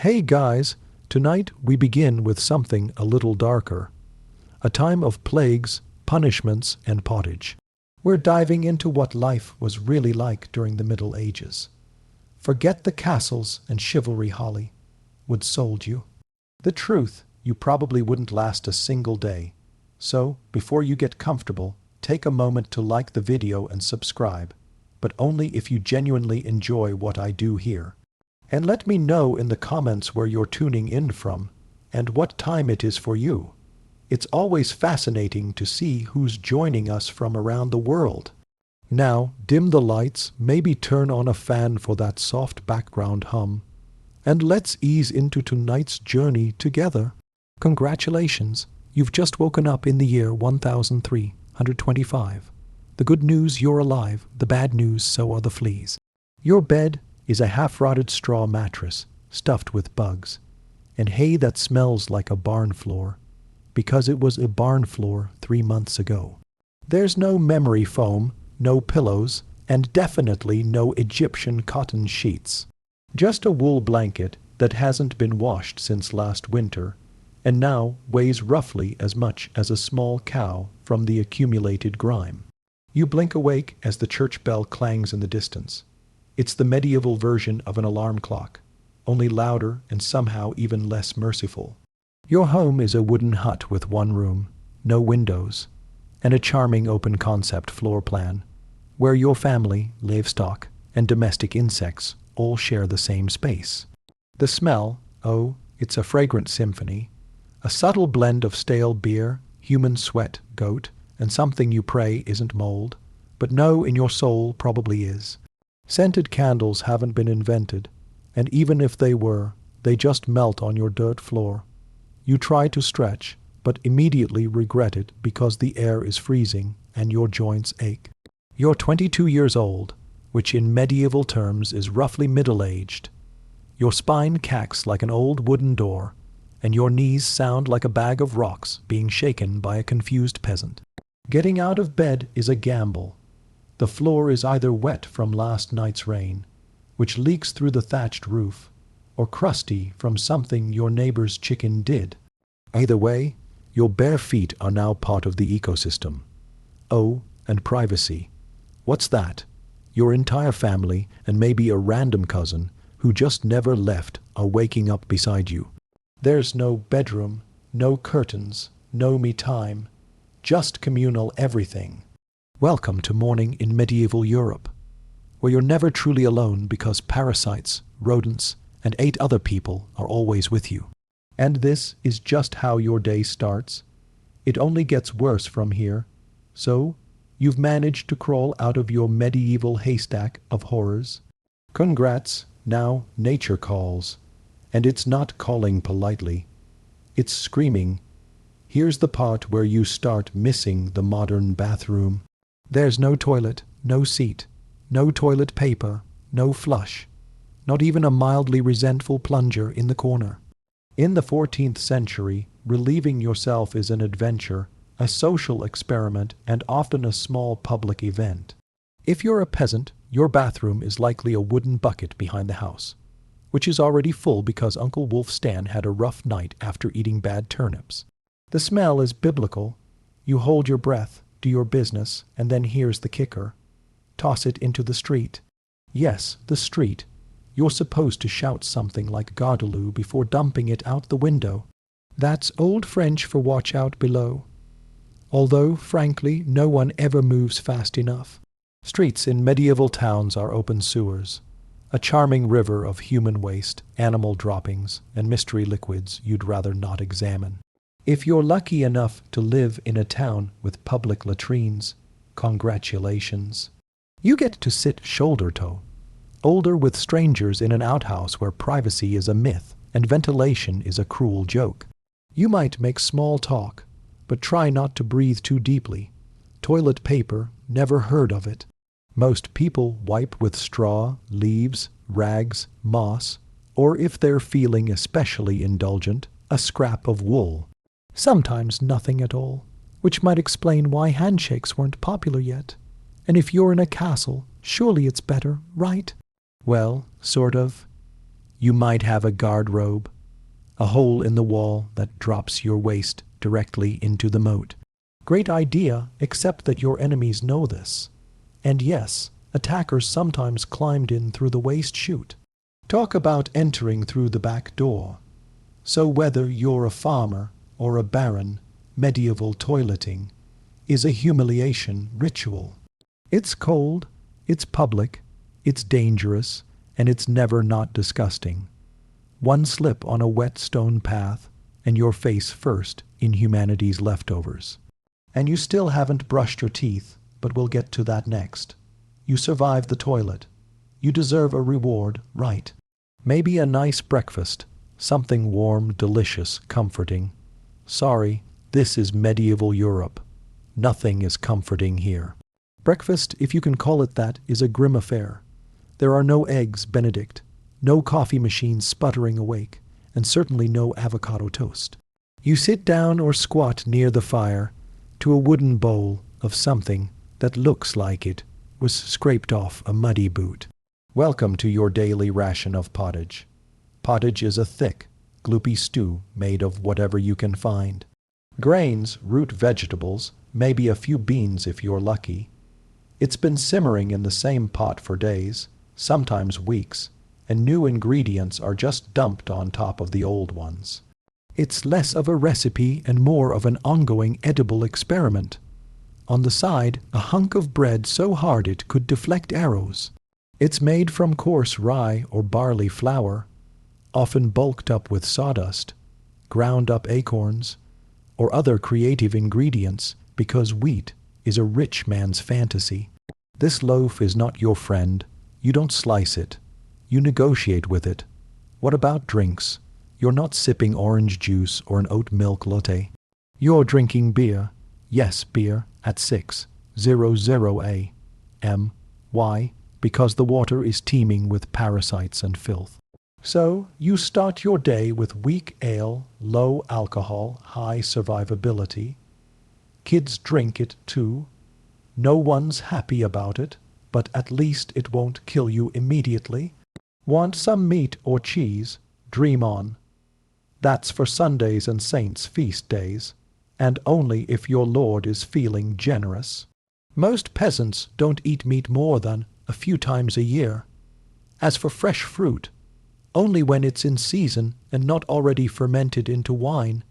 Hey guys, tonight we begin with something a little darker. A time of plagues, punishments, and pottage. We're diving into what life was really like during the Middle Ages. Forget the castles and chivalry Holly would sold you. The truth, you probably wouldn't last a single day. So, before you get comfortable, take a moment to like the video and subscribe, but only if you genuinely enjoy what I do here. And let me know in the comments where you're tuning in from, and what time it is for you. It's always fascinating to see who's joining us from around the world. Now, dim the lights, maybe turn on a fan for that soft background hum, and let's ease into tonight's journey together. Congratulations, you've just woken up in the year 1325. The good news, you're alive. The bad news, so are the fleas. Your bed is a half-rotted straw mattress stuffed with bugs, and hay that smells like a barn floor, because it was a barn floor 3 months ago. There's no memory foam, no pillows, and definitely no Egyptian cotton sheets. Just a wool blanket that hasn't been washed since last winter, and now weighs roughly as much as a small cow from the accumulated grime. You blink awake as the church bell clangs in the distance. It's the medieval version of an alarm clock, only louder and somehow even less merciful. Your home is a wooden hut with one room, no windows, and a charming open-concept floor plan, where your family, livestock, and domestic insects all share the same space. The smell, oh, it's a fragrant symphony, a subtle blend of stale beer, human sweat, goat, and something you pray isn't mold, but know in your soul probably is. Scented candles haven't been invented, and even if they were, they just melt on your dirt floor. You try to stretch, but immediately regret it because the air is freezing and your joints ache. You're 22 years old, which in medieval terms is roughly middle-aged. Your spine cacks like an old wooden door, and your knees sound like a bag of rocks being shaken by a confused peasant. Getting out of bed is a gamble. The floor is either wet from last night's rain, which leaks through the thatched roof, or crusty from something your neighbor's chicken did. Either way, your bare feet are now part of the ecosystem. Oh, and privacy. What's that? Your entire family, and maybe a random cousin, who just never left, are waking up beside you. There's no bedroom, no curtains, no me time, just communal everything. Welcome to morning in medieval Europe, where you're never truly alone because parasites, rodents, and 8 other people are always with you. And this is just how your day starts. It only gets worse from here. So, you've managed to crawl out of your medieval haystack of horrors. Congrats, now nature calls. And it's not calling politely. It's screaming. Here's the part where you start missing the modern bathroom. There's no toilet, no seat, no toilet paper, no flush, not even a mildly resentful plunger in the corner. In the 14th century, relieving yourself is an adventure, a social experiment, and often a small public event. If you're a peasant, your bathroom is likely a wooden bucket behind the house, which is already full because Uncle Wolf Stan had a rough night after eating bad turnips. The smell is biblical. You hold your breath, do your business, and then here's the kicker. Toss it into the street. Yes, the street. You're supposed to shout something like Gardaloo before dumping it out the window. That's Old French for watch out below. Although, frankly, no one ever moves fast enough. Streets in medieval towns are open sewers, a charming river of human waste, animal droppings, and mystery liquids you'd rather not examine. If you're lucky enough to live in a town with public latrines, congratulations. You get to sit shoulder-to, older with strangers in an outhouse where privacy is a myth and ventilation is a cruel joke. You might make small talk, but try not to breathe too deeply. Toilet paper, never heard of it. Most people wipe with straw, leaves, rags, moss, or if they're feeling especially indulgent, a scrap of wool. Sometimes nothing at all, which might explain why handshakes weren't popular yet. And if you're in a castle, surely it's better, right? Well, sort of. You might have a guard-robe, a hole in the wall that drops your waist directly into the moat. Great idea, except that your enemies know this. And yes, attackers sometimes climbed in through the waist chute. Talk about entering through the back door. So whether you're a farmer or a baron, medieval toileting is a humiliation ritual. It's cold, it's public, it's dangerous, and it's never not disgusting. One slip on a wet stone path, and you're face first in humanity's leftovers. And you still haven't brushed your teeth, but we'll get to that next. You survived the toilet. You deserve a reward, right? Maybe a nice breakfast, something warm, delicious, comforting. Sorry, this is medieval Europe. Nothing is comforting here. Breakfast, if you can call it that, is a grim affair. There are no eggs Benedict, no coffee machines sputtering awake, and certainly no avocado toast. You sit down or squat near the fire to a wooden bowl of something that looks like it was scraped off a muddy boot. Welcome to your daily ration of pottage. Pottage is a thick, gloopy stew made of whatever you can find. Grains, root vegetables, maybe a few beans if you're lucky. It's been simmering in the same pot for days, sometimes weeks, and new ingredients are just dumped on top of the old ones. It's less of a recipe and more of an ongoing edible experiment. On the side, a hunk of bread so hard it could deflect arrows. It's made from coarse rye or barley flour, often bulked up with sawdust, ground up acorns, or other creative ingredients because wheat is a rich man's fantasy. This loaf is not your friend. You don't slice it. You negotiate with it. What about drinks? You're not sipping orange juice or an oat milk latte. You're drinking beer. Yes, beer, at 6:00 a.m. Why? Because the water is teeming with parasites and filth. So, you start your day with weak ale, low alcohol, high survivability. Kids drink it too. No one's happy about it, but at least it won't kill you immediately. Want some meat or cheese? Dream on. That's for Sundays and saints' feast days, and only if your lord is feeling generous. Most peasants don't eat meat more than a few times a year. As for fresh fruit, only when it's in season and not already fermented into wine,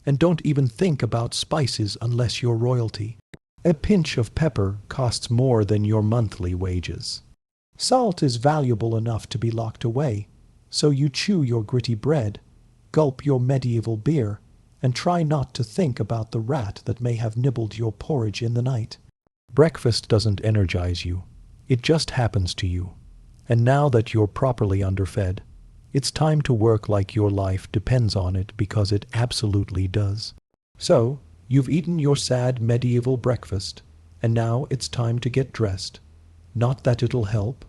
and don't even think about spices unless you're royalty. A pinch of pepper costs more than your monthly wages. Salt is valuable enough to be locked away, so you chew your gritty bread, gulp your medieval beer, and try not to think about the rat that may have nibbled your porridge in the night. Breakfast doesn't energize you. It just happens to you. And now that you're properly underfed, it's time to work like your life depends on it because it absolutely does. So, you've eaten your sad medieval breakfast, and now it's time to get dressed. Not that it'll help.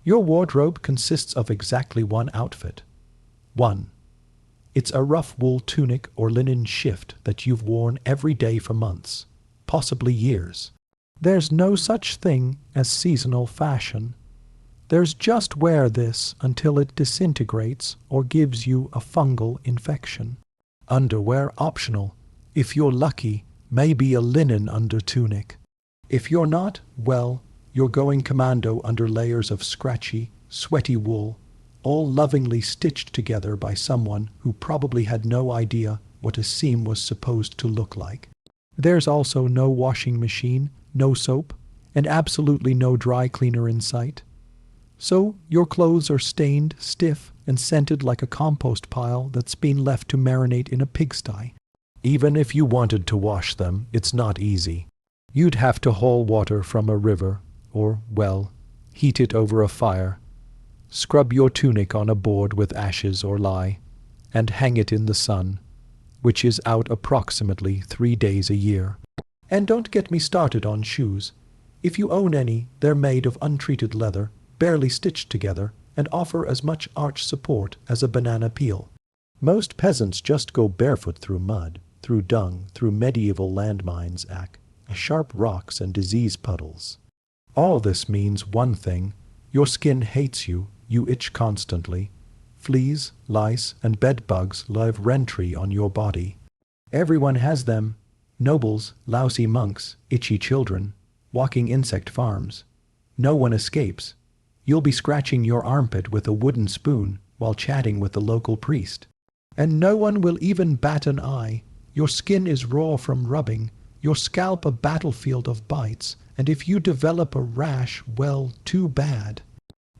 Your wardrobe consists of exactly one outfit. 1. It's a rough wool tunic or linen shift that you've worn every day for months, possibly years. There's no such thing as seasonal fashion. There's just wear this until it disintegrates or gives you a fungal infection. Underwear optional. If you're lucky, maybe a linen under tunic. If you're not, well, you're going commando under layers of scratchy, sweaty wool, all lovingly stitched together by someone who probably had no idea what a seam was supposed to look like. There's also no washing machine, no soap, and absolutely no dry cleaner in sight. So your clothes are stained, stiff, and scented like a compost pile that's been left to marinate in a pigsty. Even if you wanted to wash them, it's not easy. You'd have to haul water from a river, or, well, heat it over a fire, scrub your tunic on a board with ashes or lye, and hang it in the sun, which is out approximately 3 days a year. And don't get me started on shoes. If you own any, they're made of untreated leather, barely stitched together, and offer as much arch support as a banana peel. Most peasants just go barefoot through mud, through dung, through medieval landmines, sharp rocks and disease puddles. All this means one thing: your skin hates you, you itch constantly, fleas, lice, and bed bugs live rent-free on your body. Everyone has them. Nobles, lousy monks, itchy children, walking insect farms. No one escapes. You'll be scratching your armpit with a wooden spoon while chatting with the local priest. And no one will even bat an eye. Your skin is raw from rubbing, your scalp a battlefield of bites, and if you develop a rash, well, too bad.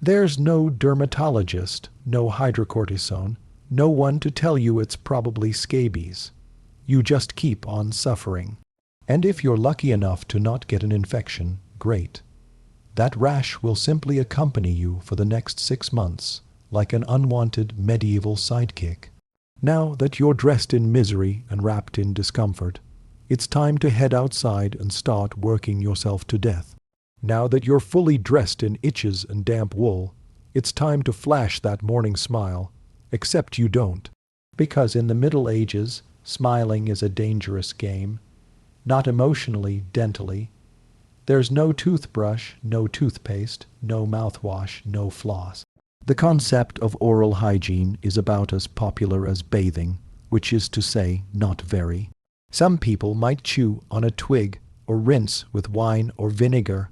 There's no dermatologist, no hydrocortisone, no one to tell you it's probably scabies. You just keep on suffering. And if you're lucky enough to not get an infection, great. That rash will simply accompany you for the next 6 months, like an unwanted medieval sidekick. Now that you're dressed in misery and wrapped in discomfort, it's time to head outside and start working yourself to death. Now that you're fully dressed in itches and damp wool, it's time to flash that morning smile, except you don't. Because in the Middle Ages, smiling is a dangerous game. Not emotionally, dentally. There's no toothbrush, no toothpaste, no mouthwash, no floss. The concept of oral hygiene is about as popular as bathing, which is to say, not very. Some people might chew on a twig or rinse with wine or vinegar,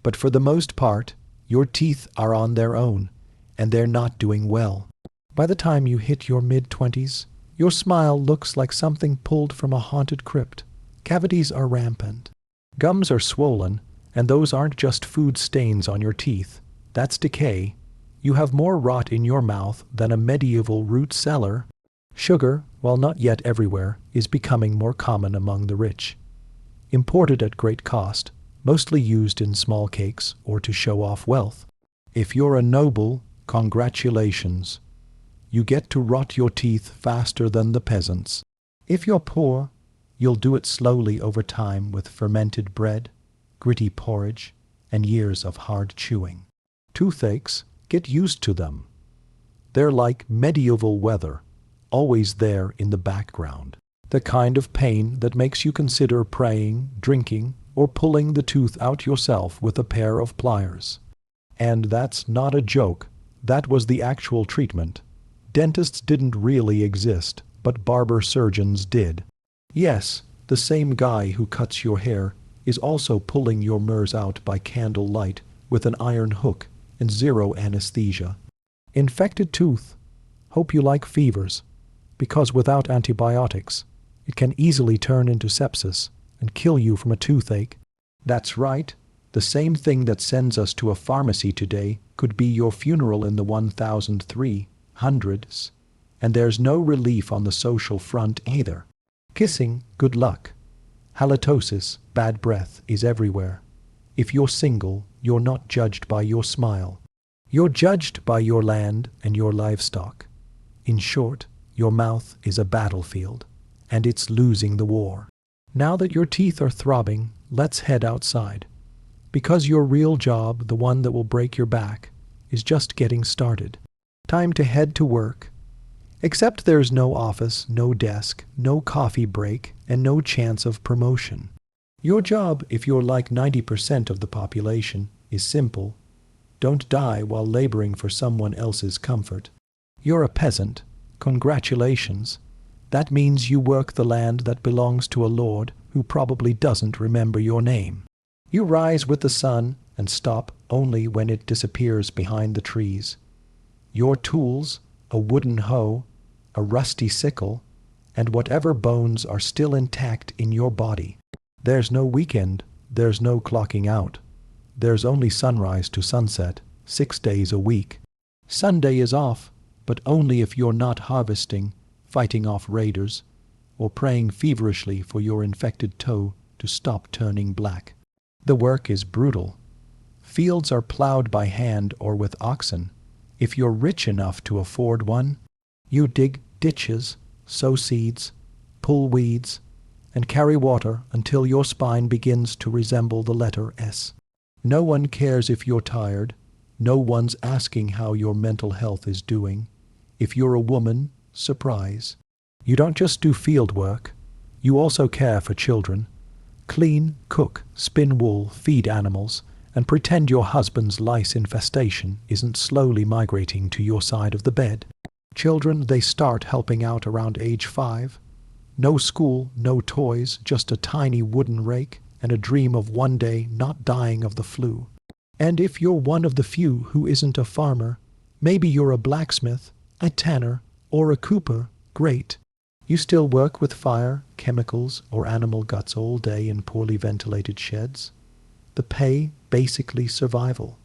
but for the most part, your teeth are on their own, and they're not doing well. By the time you hit your mid-20s, your smile looks like something pulled from a haunted crypt. Cavities are rampant. Gums are swollen, and those aren't just food stains on your teeth. That's decay. You have more rot in your mouth than a medieval root cellar. Sugar, while not yet everywhere, is becoming more common among the rich. Imported at great cost, mostly used in small cakes or to show off wealth. If you're a noble, congratulations. You get to rot your teeth faster than the peasants. If you're poor, you'll do it slowly over time with fermented bread, gritty porridge, and years of hard chewing. Toothaches, get used to them. They're like medieval weather, always there in the background. The kind of pain that makes you consider praying, drinking, or pulling the tooth out yourself with a pair of pliers. And that's not a joke. That was the actual treatment. Dentists didn't really exist, but barber surgeons did. Yes, the same guy who cuts your hair is also pulling your murs out by candle light with an iron hook and zero anesthesia. Infected tooth. Hope you like fevers, because without antibiotics, it can easily turn into sepsis and kill you from a toothache. That's right. The same thing that sends us to a pharmacy today could be your funeral in the 1300s, and there's no relief on the social front either. Kissing, good luck. Halitosis, bad breath, is everywhere. If you're single, you're not judged by your smile. You're judged by your land and your livestock. In short, your mouth is a battlefield, and it's losing the war. Now that your teeth are throbbing, let's head outside. Because your real job, the one that will break your back, is just getting started. Time to head to work. Except there's no office, no desk, no coffee break, and no chance of promotion. Your job, if you're like 90% of the population, is simple. Don't die while laboring for someone else's comfort. You're a peasant. Congratulations. That means you work the land that belongs to a lord who probably doesn't remember your name. You rise with the sun and stop only when it disappears behind the trees. Your tools, a wooden hoe, a rusty sickle, and whatever bones are still intact in your body. There's no weekend, there's no clocking out. There's only sunrise to sunset, 6 days a week. Sunday is off, but only if you're not harvesting, fighting off raiders, or praying feverishly for your infected toe to stop turning black. The work is brutal. Fields are plowed by hand or with oxen. If you're rich enough to afford one, you dig ditches, sow seeds, pull weeds, and carry water until your spine begins to resemble the letter S. No one cares if you're tired. No one's asking how your mental health is doing. If you're a woman, surprise. You don't just do field work. You also care for children. Clean, cook, spin wool, feed animals, and pretend your husband's lice infestation isn't slowly migrating to your side of the bed. Children, they start helping out around age 5. No school, no toys, just a tiny wooden rake and a dream of one day not dying of the flu. And if you're one of the few who isn't a farmer, maybe you're a blacksmith, a tanner, or a cooper, great. You still work with fire, chemicals, or animal guts all day in poorly ventilated sheds. The pay, basically survival.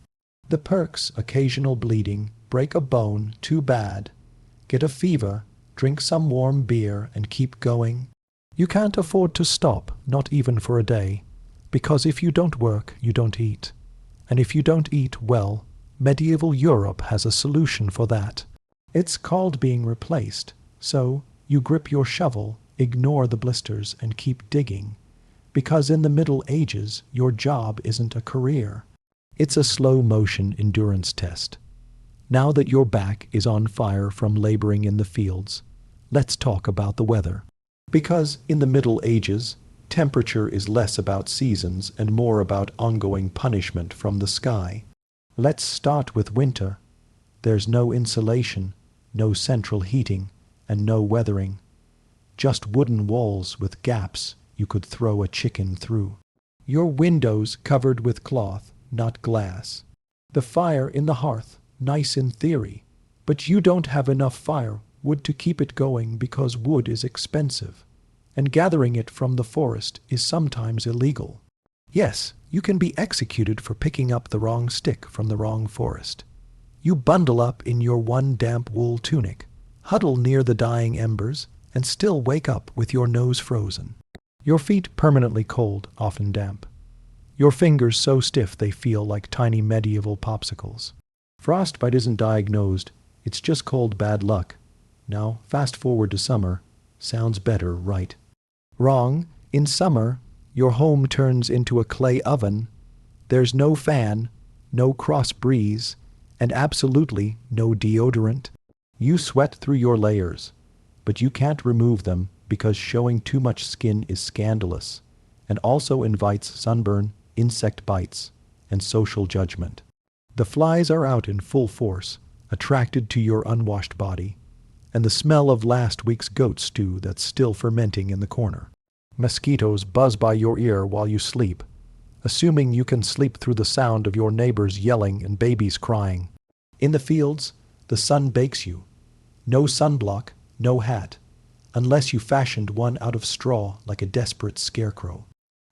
The perks, occasional bleeding, break a bone, too bad. Get a fever, drink some warm beer, and keep going. You can't afford to stop, not even for a day, because if you don't work, you don't eat. And if you don't eat, well, medieval Europe has a solution for that. It's called being replaced. So, you grip your shovel, ignore the blisters, and keep digging. Because in the Middle Ages, your job isn't a career. It's a slow-motion endurance test. Now that your back is on fire from laboring in the fields, let's talk about the weather. Because in the Middle Ages, temperature is less about seasons and more about ongoing punishment from the sky. Let's start with winter. There's no insulation, no central heating, and no weathering. Just wooden walls with gaps you could throw a chicken through. Your windows covered with cloth, not glass. The fire in the hearth, nice in theory, but you don't have enough firewood to keep it going because wood is expensive, and gathering it from the forest is sometimes illegal. Yes, you can be executed for picking up the wrong stick from the wrong forest. You bundle up in your one damp wool tunic, huddle near the dying embers, and still wake up with your nose frozen. Your feet permanently cold, often damp. Your fingers so stiff they feel like tiny medieval popsicles. Frostbite isn't diagnosed, it's just cold bad luck. Now, fast forward to summer. Sounds better, right? Wrong. In summer, your home turns into a clay oven. There's no fan, no cross breeze, and absolutely no deodorant. You sweat through your layers, but you can't remove them because showing too much skin is scandalous and also invites sunburn, insect bites, and social judgment. The flies are out in full force, attracted to your unwashed body, and the smell of last week's goat stew that's still fermenting in the corner. Mosquitoes buzz by your ear while you sleep, assuming you can sleep through the sound of your neighbors yelling and babies crying. In the fields, the sun bakes you. No sunblock, no hat, unless you fashioned one out of straw like a desperate scarecrow.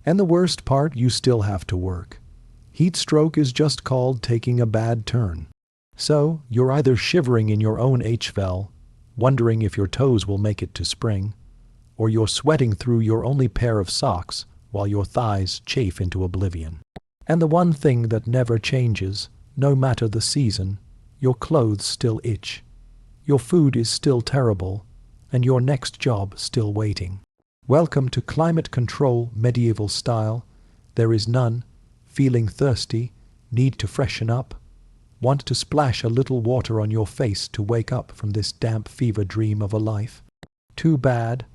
And the worst part, you still have to work. Heat stroke is just called taking a bad turn. So, you're either shivering in your own HVAL, wondering if your toes will make it to spring, or you're sweating through your only pair of socks while your thighs chafe into oblivion. And the one thing that never changes, no matter the season, your clothes still itch. Your food is still terrible, and your next job still waiting. Welcome to climate control medieval style. There is none. Feeling thirsty, need to freshen up, want to splash a little water on your face to wake up from this damp fever dream of a life. Too bad.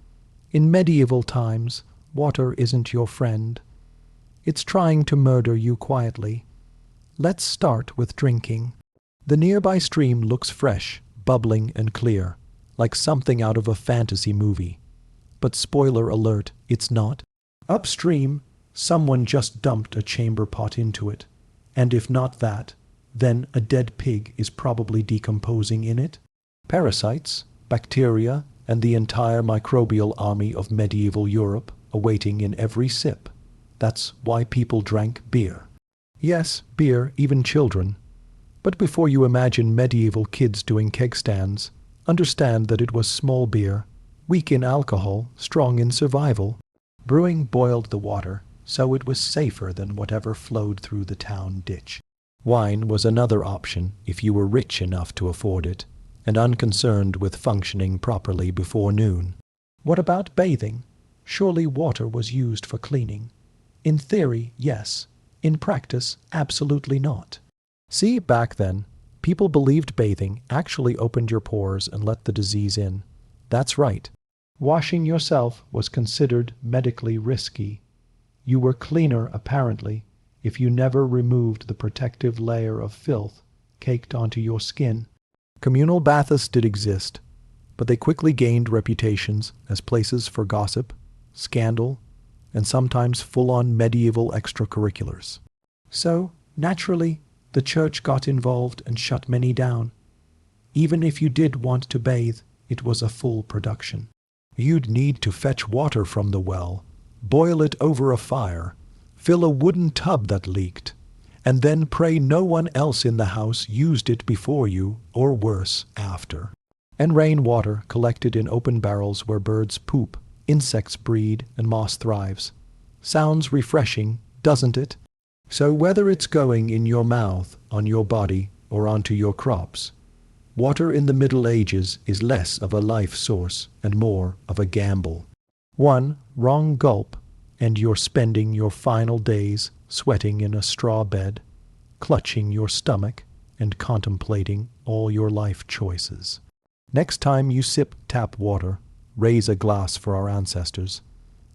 In medieval times, water isn't your friend. It's trying to murder you quietly. Let's start with drinking. The nearby stream looks fresh, bubbling and clear, like something out of a fantasy movie. But spoiler alert, it's not. Upstream, someone just dumped a chamber pot into it, and if not that, then a dead pig is probably decomposing in it. Parasites, bacteria, and the entire microbial army of medieval Europe awaiting in every sip. That's why people drank beer. Yes, beer, even children. But before you imagine medieval kids doing keg stands, understand that it was small beer, weak in alcohol, strong in survival. Brewing boiled the water, so it was safer than whatever flowed through the town ditch. Wine was another option if you were rich enough to afford it, and unconcerned with functioning properly before noon. What about bathing? Surely water was used for cleaning. In theory, yes. In practice, absolutely not. See, back then, people believed bathing actually opened your pores and let the disease in. That's right. Washing yourself was considered medically risky. You were cleaner, apparently, if you never removed the protective layer of filth caked onto your skin. Communal baths did exist, but they quickly gained reputations as places for gossip, scandal, and sometimes full-on medieval extracurriculars. So, naturally, the church got involved and shut many down. Even if you did want to bathe, it was a full production. You'd need to fetch water from the well, boil it over a fire, fill a wooden tub that leaked, and then pray no one else in the house used it before you, or worse, after. And rainwater collected in open barrels where birds poop, insects breed, and moss thrives. Sounds refreshing, doesn't it? So whether it's going in your mouth, on your body, or onto your crops, water in the Middle Ages is less of a life source and more of a gamble. One wrong gulp, and you're spending your final days sweating in a straw bed, clutching your stomach, and contemplating all your life choices. Next time you sip tap water, raise a glass for our ancestors.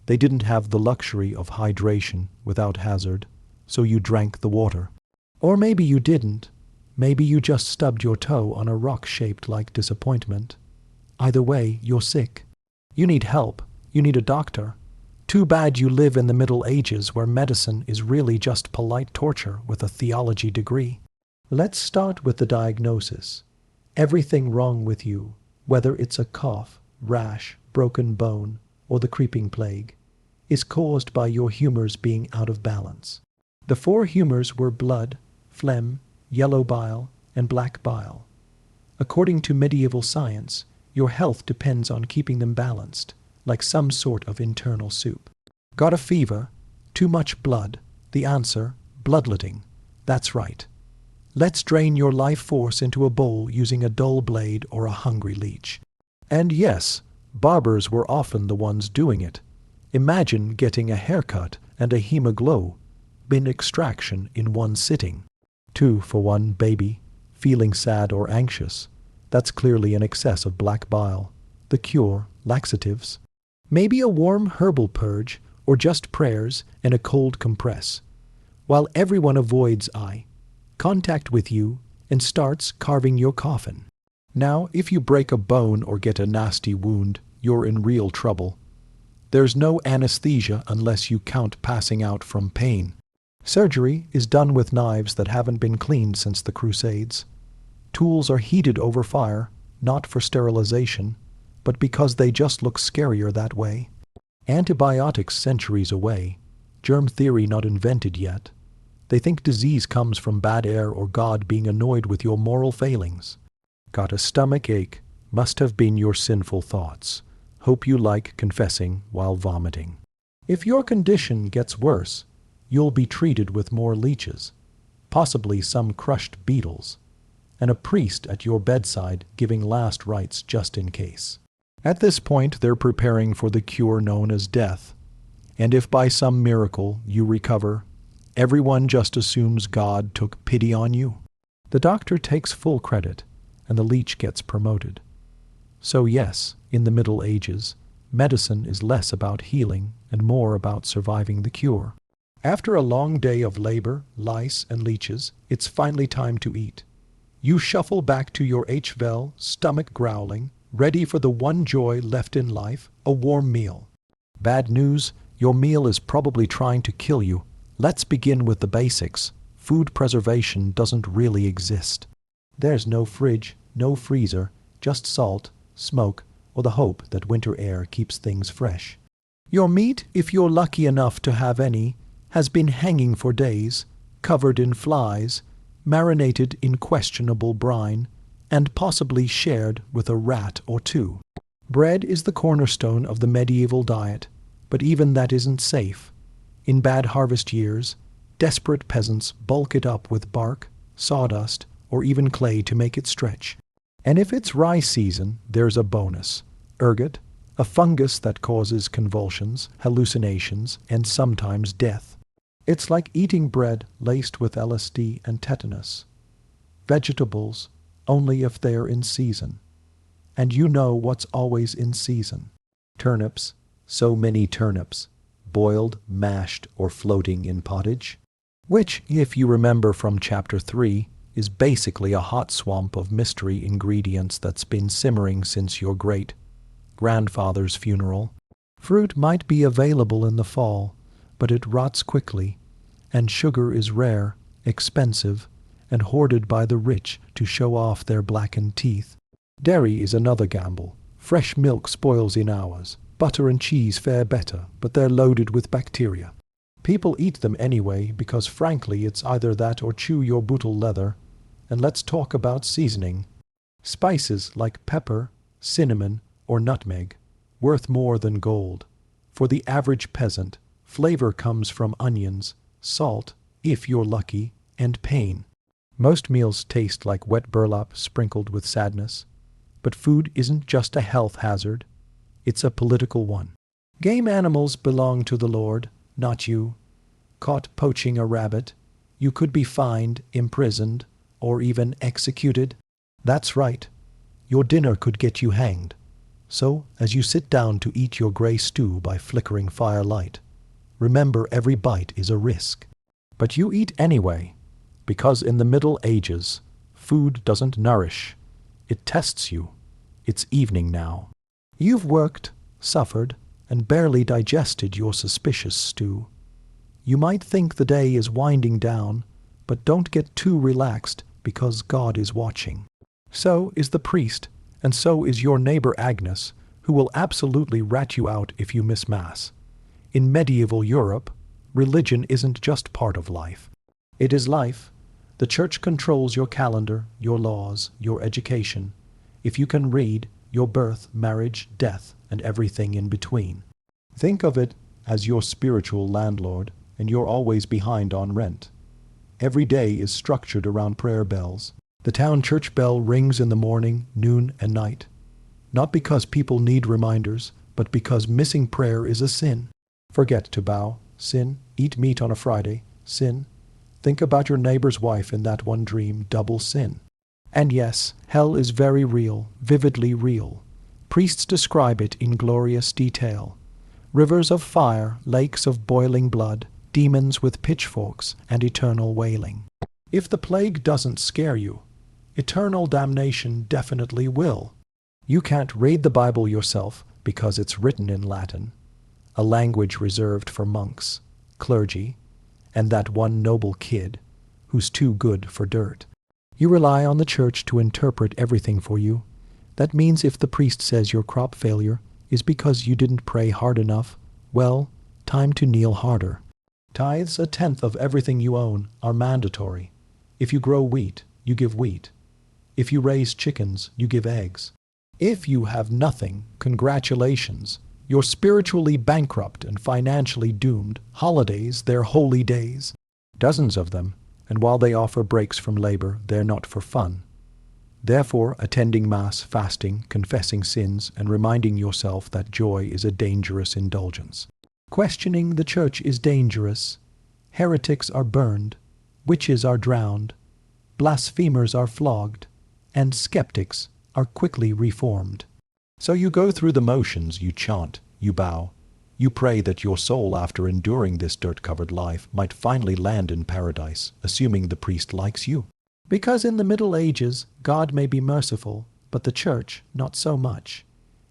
They didn't have the luxury of hydration without hazard, so you drank the water. Or maybe you didn't. Maybe you just stubbed your toe on a rock shaped like disappointment. Either way, you're sick. You need help. You need a doctor. Too bad you live in the Middle Ages where medicine is really just polite torture with a theology degree. Let's start with the diagnosis. Everything wrong with you, whether it's a cough, rash, broken bone, or the creeping plague, is caused by your humors being out of balance. The four humors were blood, phlegm, yellow bile, and black bile. According to medieval science, your health depends on keeping them balanced, like some sort of internal soup. Got a fever? Too much blood? The answer, bloodletting. That's right. Let's drain your life force into a bowl using a dull blade or a hungry leech. And yes, barbers were often the ones doing it. Imagine getting a haircut and a hemoglobin extraction in one sitting. 2 for 1, baby. Feeling sad or anxious? That's clearly an excess of black bile. The cure, laxatives. Maybe a warm herbal purge, or just prayers and a cold compress, while everyone avoids eye contact with you and starts carving your coffin. Now, if you break a bone or get a nasty wound, you're in real trouble. There's no anesthesia unless you count passing out from pain. Surgery is done with knives that haven't been cleaned since the Crusades. Tools are heated over fire, not for sterilization, but because they just look scarier that way. Antibiotics centuries away. Germ theory not invented yet. They think disease comes from bad air or God being annoyed with your moral failings. Got a stomach ache? Must have been your sinful thoughts. Hope you like confessing while vomiting. If your condition gets worse, you'll be treated with more leeches, possibly some crushed beetles, and a priest at your bedside giving last rites just in case. At this point, they're preparing for the cure known as death, and if by some miracle you recover, everyone just assumes God took pity on you. The doctor takes full credit, and the leech gets promoted. So yes, in the Middle Ages, medicine is less about healing and more about surviving the cure. After a long day of labor, lice, and leeches, it's finally time to eat. You shuffle back to your HVEL, stomach growling, ready for the one joy left in life, a warm meal. Bad news, your meal is probably trying to kill you. Let's begin with the basics. Food preservation doesn't really exist. There's no fridge, no freezer, just salt, smoke, or the hope that winter air keeps things fresh. Your meat, if you're lucky enough to have any, has been hanging for days, covered in flies, marinated in questionable brine, and possibly shared with a rat or two. Bread is the cornerstone of the medieval diet, but even that isn't safe. In bad harvest years, desperate peasants bulk it up with bark, sawdust, or even clay to make it stretch. And if it's rye season, there's a bonus. Ergot, a fungus that causes convulsions, hallucinations, and sometimes death. It's like eating bread laced with LSD and tetanus. Vegetables, only if they're in season. And you know what's always in season. Turnips, so many turnips, boiled, mashed, or floating in pottage. Which, if you remember from Chapter 3, is basically a hot swamp of mystery ingredients that's been simmering since your great-grandfather's funeral. Fruit might be available in the fall, but it rots quickly, and sugar is rare, expensive, and hoarded by the rich to show off their blackened teeth. Dairy is another gamble. Fresh milk spoils in hours. Butter and cheese fare better, but they're loaded with bacteria. People eat them anyway because frankly it's either that or chew your brutal leather. And let's talk about seasoning. Spices like pepper, cinnamon, or nutmeg, worth more than gold. For the average peasant, flavor comes from onions, salt, if you're lucky, and pain. Most meals taste like wet burlap sprinkled with sadness. But food isn't just a health hazard, it's a political one. Game animals belong to the Lord, not you. Caught poaching a rabbit, you could be fined, imprisoned, or even executed. That's right, your dinner could get you hanged. So, as you sit down to eat your grey stew by flickering firelight, remember every bite is a risk. But you eat anyway, because in the Middle Ages, food doesn't nourish. It tests you. It's evening now. You've worked, suffered, and barely digested your suspicious stew. You might think the day is winding down, but don't get too relaxed because God is watching. So is the priest, and so is your neighbor Agnes, who will absolutely rat you out if you miss Mass. In medieval Europe, religion isn't just part of life. It is life. The church controls your calendar, your laws, your education. If you can read, your birth, marriage, death, and everything in between. Think of it as your spiritual landlord, and you're always behind on rent. Every day is structured around prayer bells. The town church bell rings in the morning, noon, and night. Not because people need reminders, but because missing prayer is a sin. Forget to bow, sin. Eat meat on a Friday, sin. Think about your neighbor's wife in that one dream, double sin. And yes, hell is very real, vividly real. Priests describe it in glorious detail. Rivers of fire, lakes of boiling blood, demons with pitchforks, and eternal wailing. If the plague doesn't scare you, eternal damnation definitely will. You can't read the Bible yourself because it's written in Latin, a language reserved for monks, clergy, and that one noble kid who's too good for dirt. You rely on the church to interpret everything for you. That means if the priest says your crop failure is because you didn't pray hard enough, well, time to kneel harder. Tithes, 1/10 of everything you own, are mandatory. If you grow wheat, you give wheat. If you raise chickens, you give eggs. If you have nothing, congratulations. You're spiritually bankrupt and financially doomed. Holidays, they're holy days. Dozens of them. And while they offer breaks from labor, they're not for fun. Therefore, attending Mass, fasting, confessing sins, and reminding yourself that joy is a dangerous indulgence. Questioning the church is dangerous. Heretics are burned. Witches are drowned. Blasphemers are flogged. And skeptics are quickly reformed. So you go through the motions, you chant, you bow. You pray that your soul, after enduring this dirt-covered life, might finally land in paradise, assuming the priest likes you. Because in the Middle Ages, God may be merciful, but the church, not so much.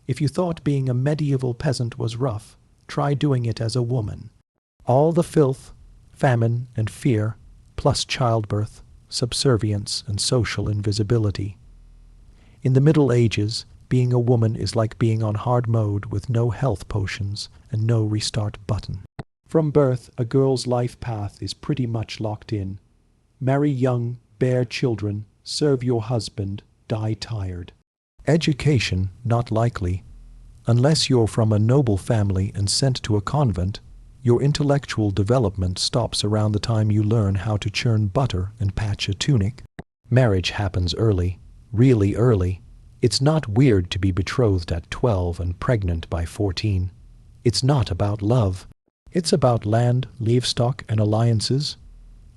If you thought being a medieval peasant was rough, try doing it as a woman. All the filth, famine, and fear, plus childbirth, subservience, and social invisibility. In the Middle Ages, being a woman is like being on hard mode with no health potions and no restart button. From birth, a girl's life path is pretty much locked in. Marry young, bear children, serve your husband, die tired. Education, not likely. Unless you're from a noble family and sent to a convent, your intellectual development stops around the time you learn how to churn butter and patch a tunic. Marriage happens early, really early. It's not weird to be betrothed at 12 and pregnant by 14. It's not about love. It's about land, livestock, and alliances.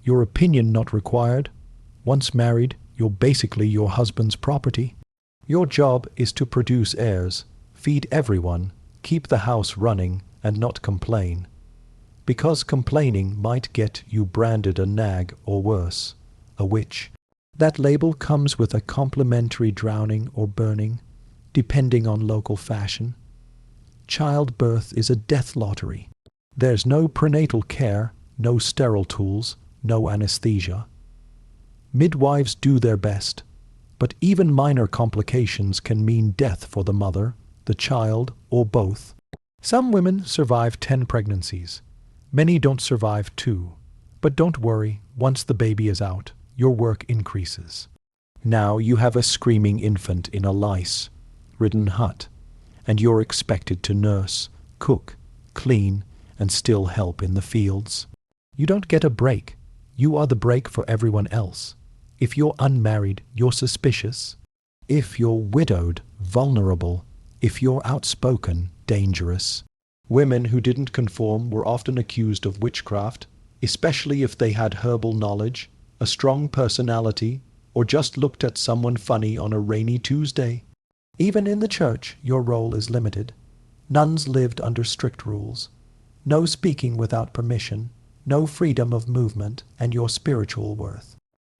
Your opinion not required. Once married, you're basically your husband's property. Your job is to produce heirs, feed everyone, keep the house running, and not complain. Because complaining might get you branded a nag or worse, a witch. That label comes with a complimentary drowning or burning, depending on local fashion. Childbirth is a death lottery. There's no prenatal care, no sterile tools, no anesthesia. Midwives do their best, but even minor complications can mean death for the mother, the child, or both. Some women survive 10 pregnancies. Many don't survive 2. But don't worry, once the baby is out, your work increases. Now you have a screaming infant in a lice-ridden hut, and you're expected to nurse, cook, clean, and still help in the fields. You don't get a break. You are the break for everyone else. If you're unmarried, you're suspicious. If you're widowed, vulnerable. If you're outspoken, dangerous. Women who didn't conform were often accused of witchcraft, especially if they had herbal knowledge, a strong personality, or just looked at someone funny on a rainy Tuesday. Even in the church, your role is limited. Nuns lived under strict rules. No speaking without permission, no freedom of movement, and your spiritual worth.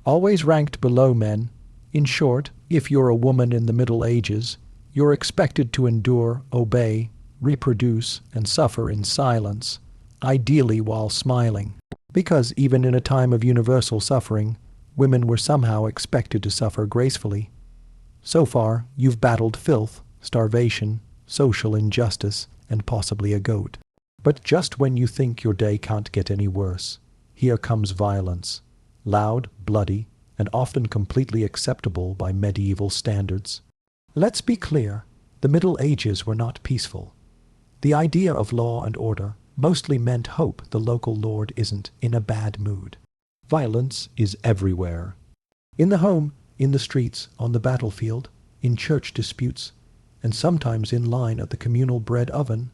Always ranked below men. In short, if you're a woman in the Middle Ages, you're expected to endure, obey, reproduce, and suffer in silence, ideally while smiling. Because even in a time of universal suffering, women were somehow expected to suffer gracefully. So far, you've battled filth, starvation, social injustice, and possibly a goat. But just when you think your day can't get any worse, here comes violence. Loud, bloody, and often completely acceptable by medieval standards. Let's be clear, the Middle Ages were not peaceful. The idea of law and order mostly meant hope the local lord isn't in a bad mood. Violence is everywhere. In the home, in the streets, on the battlefield, in church disputes, and sometimes in line at the communal bread oven.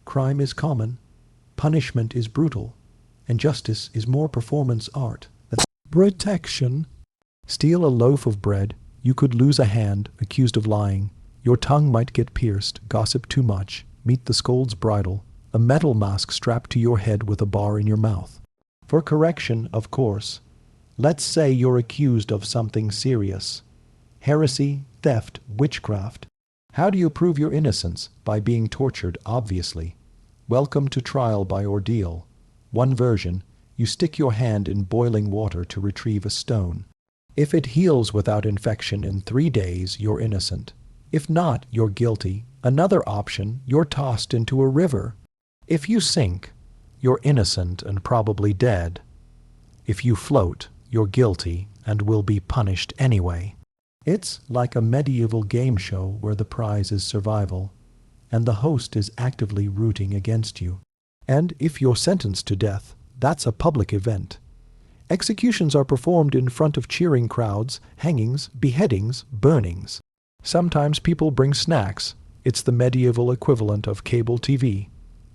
Crime is common, punishment is brutal, and justice is more performance art than protection. Steal a loaf of bread, you could lose a hand, accused of lying. Your tongue might get pierced, gossip too much, meet the scold's bridle, a metal mask strapped to your head with a bar in your mouth. For correction, of course. Let's say you're accused of something serious. Heresy, theft, witchcraft. How do you prove your innocence? By being tortured, obviously. Welcome to trial by ordeal. One version, you stick your hand in boiling water to retrieve a stone. If it heals without infection in 3 days, you're innocent. If not, you're guilty. Another option, you're tossed into a river. If you sink, you're innocent and probably dead. If you float, you're guilty and will be punished anyway. It's like a medieval game show where the prize is survival, and the host is actively rooting against you. And if you're sentenced to death, that's a public event. Executions are performed in front of cheering crowds, hangings, beheadings, burnings. Sometimes people bring snacks. It's the medieval equivalent of cable TV.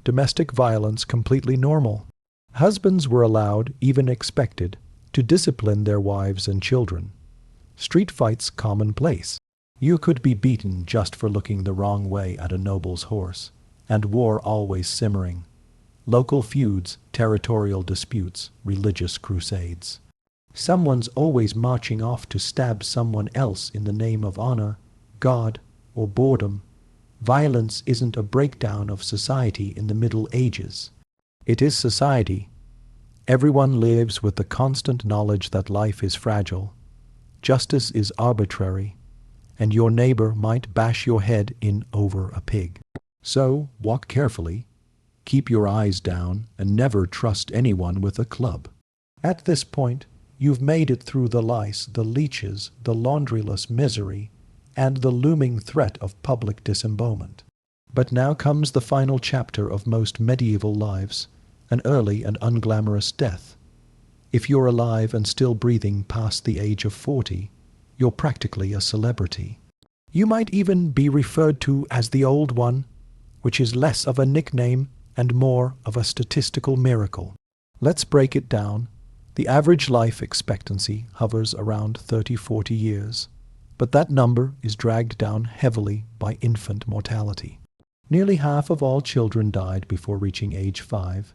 Domestic violence completely normal. Husbands were allowed, even expected, to discipline their wives and children. Street fights commonplace. You could be beaten just for looking the wrong way at a noble's horse, and war always simmering. Local feuds, territorial disputes, religious crusades. Someone's always marching off to stab someone else in the name of honor, God, or boredom. Violence isn't a breakdown of society in the Middle Ages. It is society. Everyone lives with the constant knowledge that life is fragile. Justice is arbitrary, and your neighbor might bash your head in over a pig. So, walk carefully, keep your eyes down, and never trust anyone with a club. At this point, you've made it through the lice, the leeches, the laundryless misery, and the looming threat of public disembowelment. But now comes the final chapter of most medieval lives, an early and unglamorous death. If you're alive and still breathing past the age of 40, you're practically a celebrity. You might even be referred to as the Old One, which is less of a nickname and more of a statistical miracle. Let's break it down. The average life expectancy hovers around 30-40 years, but that number is dragged down heavily by infant mortality. Nearly half of all children died before reaching age 5.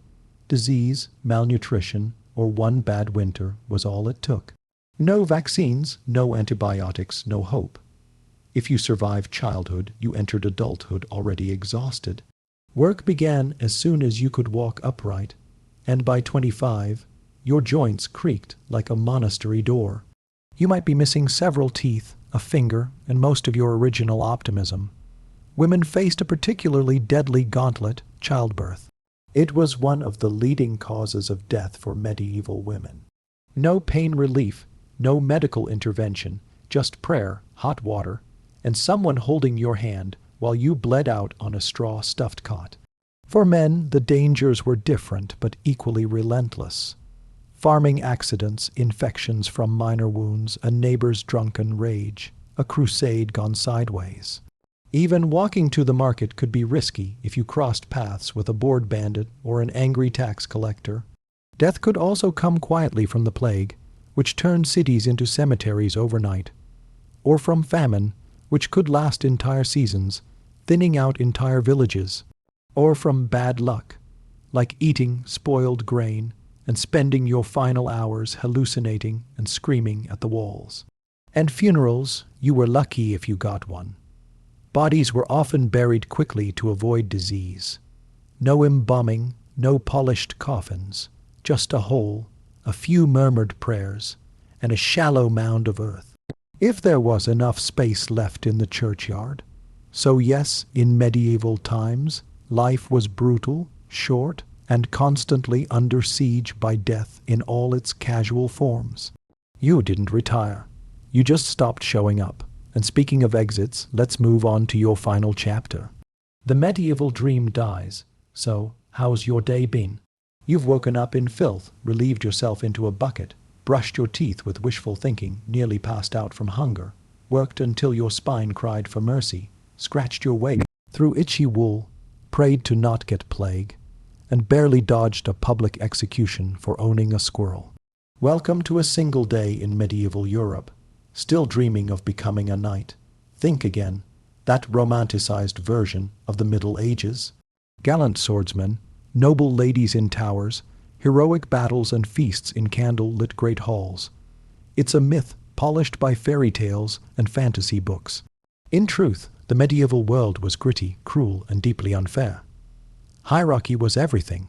Disease, malnutrition, or one bad winter was all it took. No vaccines, no antibiotics, no hope. If you survived childhood, you entered adulthood already exhausted. Work began as soon as you could walk upright, and by 25, your joints creaked like a monastery door. You might be missing several teeth, a finger, and most of your original optimism. Women faced a particularly deadly gauntlet, childbirth. It was one of the leading causes of death for medieval women. No pain relief, no medical intervention, just prayer, hot water, and someone holding your hand while you bled out on a straw-stuffed cot. For men, the dangers were different but equally relentless. Farming accidents, infections from minor wounds, a neighbor's drunken rage, a crusade gone sideways. Even walking to the market could be risky if you crossed paths with a bored bandit or an angry tax collector. Death could also come quietly from the plague, which turned cities into cemeteries overnight, or from famine, which could last entire seasons, thinning out entire villages, or from bad luck, like eating spoiled grain and spending your final hours hallucinating and screaming at the walls. And funerals, you were lucky if you got one. Bodies were often buried quickly to avoid disease. No embalming, no polished coffins, just a hole, a few murmured prayers, and a shallow mound of earth, if there was enough space left in the churchyard. So yes, in medieval times, life was brutal, short, and constantly under siege by death in all its casual forms. You didn't retire. You just stopped showing up. And speaking of exits, let's move on to your final chapter. The medieval dream dies. So, how's your day been? You've woken up in filth, relieved yourself into a bucket, brushed your teeth with wishful thinking, nearly passed out from hunger, worked until your spine cried for mercy, scratched your way through itchy wool, prayed to not get plague, and barely dodged a public execution for owning a squirrel. Welcome to a single day in medieval Europe. Still dreaming of becoming a knight. Think again, that romanticized version of the Middle Ages. Gallant swordsmen, noble ladies in towers, heroic battles and feasts in candle-lit great halls. It's a myth polished by fairy tales and fantasy books. In truth, the medieval world was gritty, cruel, and deeply unfair. Hierarchy was everything.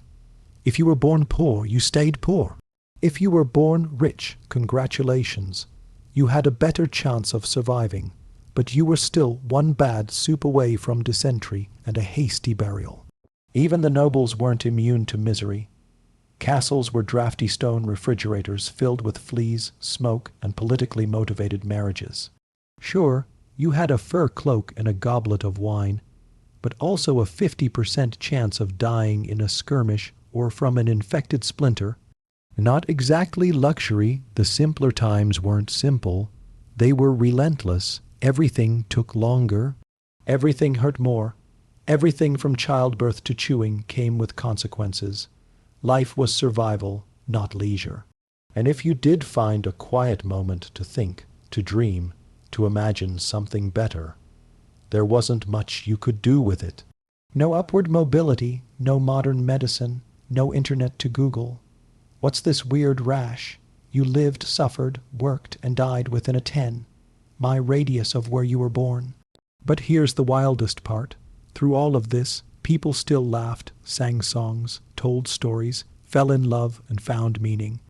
If you were born poor, you stayed poor. If you were born rich, congratulations. You had a better chance of surviving, but you were still one bad soup away from dysentery and a hasty burial. Even the nobles weren't immune to misery. Castles were drafty stone refrigerators filled with fleas, smoke, and politically motivated marriages. Sure, you had a fur cloak and a goblet of wine, but also a 50% chance of dying in a skirmish or from an infected splinter. Not exactly luxury, the simpler times weren't simple. They were relentless. Everything took longer. Everything hurt more. Everything from childbirth to chewing came with consequences. Life was survival, not leisure. And if you did find a quiet moment to think, to dream, to imagine something better, there wasn't much you could do with it. No upward mobility, no modern medicine, no internet to Google. What's this weird rash? You lived, suffered, worked, and died within a 10 my radius of where you were born. But here's the wildest part. Through all of this, people still laughed, sang songs, told stories, fell in love, and found meaning.